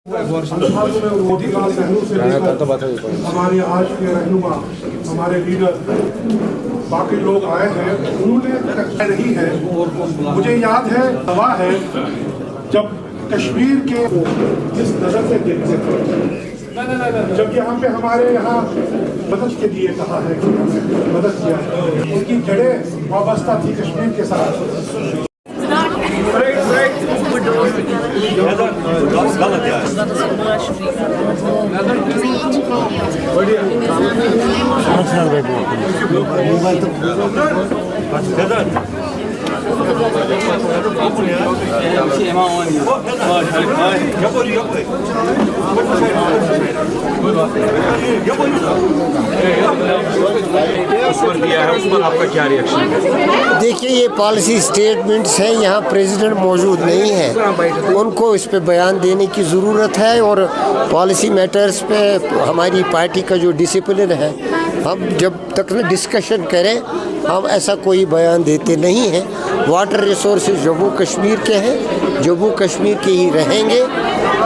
हमारे आज के रहनुमा, हमारे लीडर, बाकी लोग आए हैं, उन्होंने नहीं है। मुझे याद है, हवा है जब कश्मीर के जिस नजर से देखते थे, जब यहाँ पे हमारे यहाँ मदद के लिए कहा है कि हमें मदद किया है, उनकी जड़ें वाबस्ता थी कश्मीर के साथ। देखिए, ये पॉलिसी स्टेटमेंट्स हैं, यहाँ प्रेसिडेंट मौजूद नहीं है, उनको इस पे बयान देने की ज़रूरत है। और पॉलिसी मैटर्स पे हमारी पार्टी का जो डिसिप्लिन है, हम जब तक न डिस्कशन करें हम ऐसा कोई बयान देते नहीं हैं। वाटर रिसोर्सेज जम्मू कश्मीर के हैं, जम्मू कश्मीर के ही रहेंगे।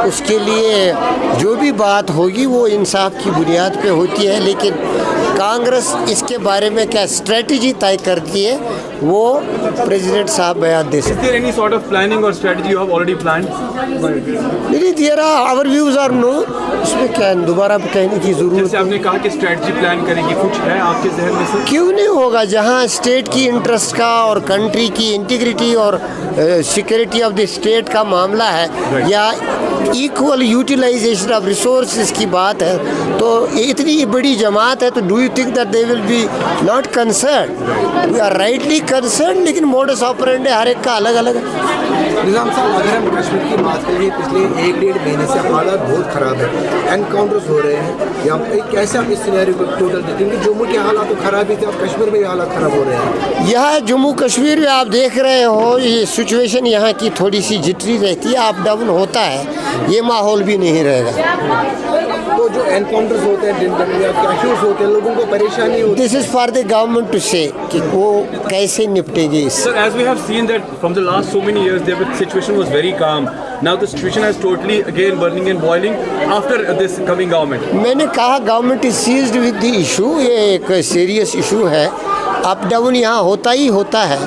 उसके लिए जो भी बात होगी वो इंसाफ की बुनियाद पे होती है, लेकिन कांग्रेस इसके बारे में क्या स्ट्रेटजी तय करती है वो प्रेसिडेंट साहब बयान दे सकते हैं। Is there any sort of planning or strategy you have already planned? नहीं, तेरा आवर व्यूज आर नो, इसमें क्या दोबारा कहने की जरूरत। जैसे आपने कहा कि स्ट्रेटजी प्लान करेगी, कुछ है आपके जहन में से? क्यों नहीं होगा, जहाँ स्टेट की इंटरेस्ट का और कंट्री की इंटीग्रिटी और सिक्योरिटी ऑफ द स्टेट का मामला है, या इक्वल यूटिलाइजेशन ऑफ रिसोर्सेज की बात है, तो इतनी बड़ी जमात है, तो do you think that they will be not concern? We are rightly concern, लेकिन मोडस ऑपरेंडी हर एक का अलग अलग है। निज़ाम साहब, अगर हम कश्मीर की बात करें, पिछले 1-1.5 महीने से हालात बहुत ख़राब है, एनकाउंटर्स हो रहे हैं, या कैसे आप इस सिनेरियो को टोटल देखें कि जम्मू के हालात तो ख़राब ही थे और कश्मीर में भी हालात ख़राब हो रहे हैं? यहाँ जम्मू कश्मीर में आप देख रहे हो, ये सिचुएशन यहाँ की थोड़ी सी जिटरी रहती है, अप डाउन होता है, ये माहौल भी नहीं रहेगा। तो जो एनकाउंटर्स होते हैं, दिन या कैशूज होते हैं, लोगों को परेशानी होती है। This is for the government to say कि वो कैसे निपटेगी इससे। Sir, as we have seen that from the last so many years, the situation was very calm. Now the situation has totally again burning and boiling after this coming government. मैंने कहा government is seized with the issue, ये एक serious issue है, up down यहाँ होता ही होता है,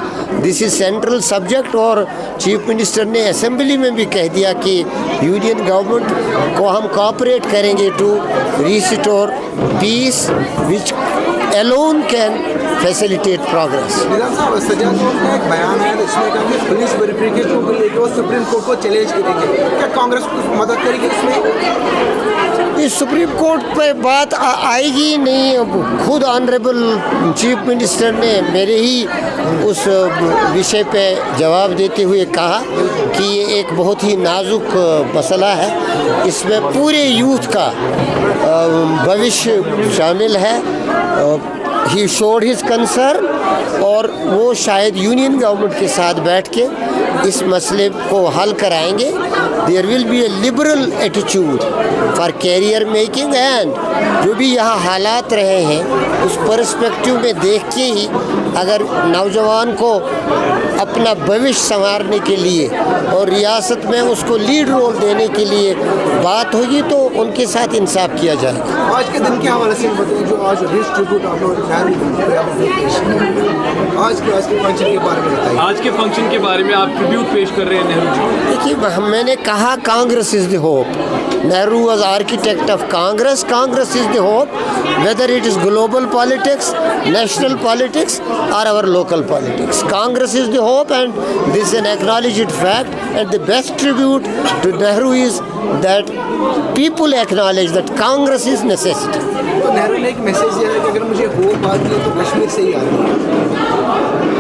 दिस इज सेंट्रल सब्जेक्ट। और चीफ मिनिस्टर ने असेंबली में भी कह दिया कि यूनियन गवर्नमेंट को हम कोऑपरेट करेंगे to restore peace which alone can facilitate progress. Nizam साहब, सज्जाद का एक बयान है जिसमें कहा कि पुलिस वेरिफिकेशन को लेकर वो सुप्रीम कोर्ट को चैलेंज करेंगे, क्या कांग्रेस कुछ मदद करेगी इसमें? इस सुप्रीम कोर्ट पे बात आएगी नहीं। खुद ऑनरेबल चीफ मिनिस्टर ने मेरे ही उस विषय पे जवाब देते हुए कहा कि ये एक बहुत ही नाजुक मसला है, इसमें पूरे यूथ का भविष्य शामिल है। ही शोड हिज कंसर्न, और वो शायद यूनियन गवर्नमेंट के साथ बैठ के इस मसले को हल कराएंगे। There will be a liberal attitude for career making, and जो भी यहाँ हालात रहे हैं उस पर्सपेक्टिव में देख के ही अगर नौजवान को अपना भविष्य संवारने के लिए और रियासत में उसको लीड रोल देने के लिए बात होगी तो उनके साथ इंसाफ किया जाएगा। आज के दिन के हवाले से बताइए, जो आज रिच ट्रिब्यूट आप लोग आज के फंक्शन के बारे में बताइए। आज के फंक्शन के बारे में आप ट्रिब्यूट पेश कर रहे हैं नेहरू जी। देखिए, मैंने कहा Congress is the hope, Nehru was architect of Congress, Congress is the hope, whether it is global politics, national politics और our local politics, Congress is the hope, and this is an acknowledged fact, and the best tribute to Nehru is that people acknowledge that Congress is necessity. तो नेहरू ने एक message दिया है कि अगर मुझे hope आती है तो कश्मीर से ही आती है।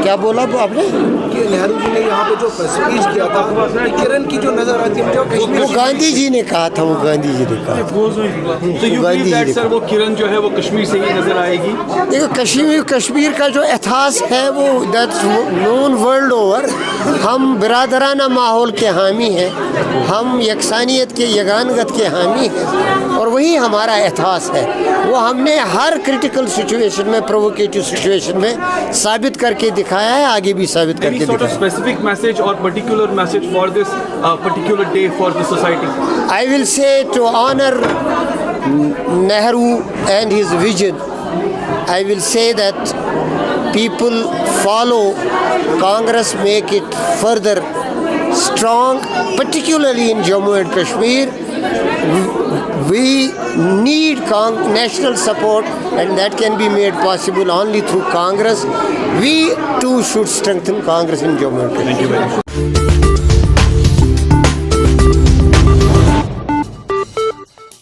क्या बोला आपने? कि नेहरू जी ने यहाँ पे जो स्पीच किया था, किरण की जो नजर आती है मुझे कश्मीर, वो गांधी जी ने कहा था, वो गांधी जी ने कहा। तो यू बिलीव दैट सर वो किरण जो है वो कश्मीर से ही नजर आएगी? देखो, कश्मीर का जो एहसास है वो दैट्स नोन वर्ल्ड ओवर। हम बिरादराना माहौल के हामी हैं, हम यकसानियत के, यगानगत के हामी हैं, और वही हमारा एहसास है। वो हमने हर क्रिटिकल सिचुएशन में, प्रोवोकेटिव सिचुएशन में साबित साबित करके दिखाया है, आगे भी साबित Any करके sort of दिखाया। specific message or particular message for this particular day for the society? I will say to honor Nehru and his vision, I will say that people follow Congress, make it further strong, particularly in Jammu and Kashmir. We need national support, and that can be made possible only through Congress. We too should strengthen Congress in Jammu and Kashmir. Thank you very much.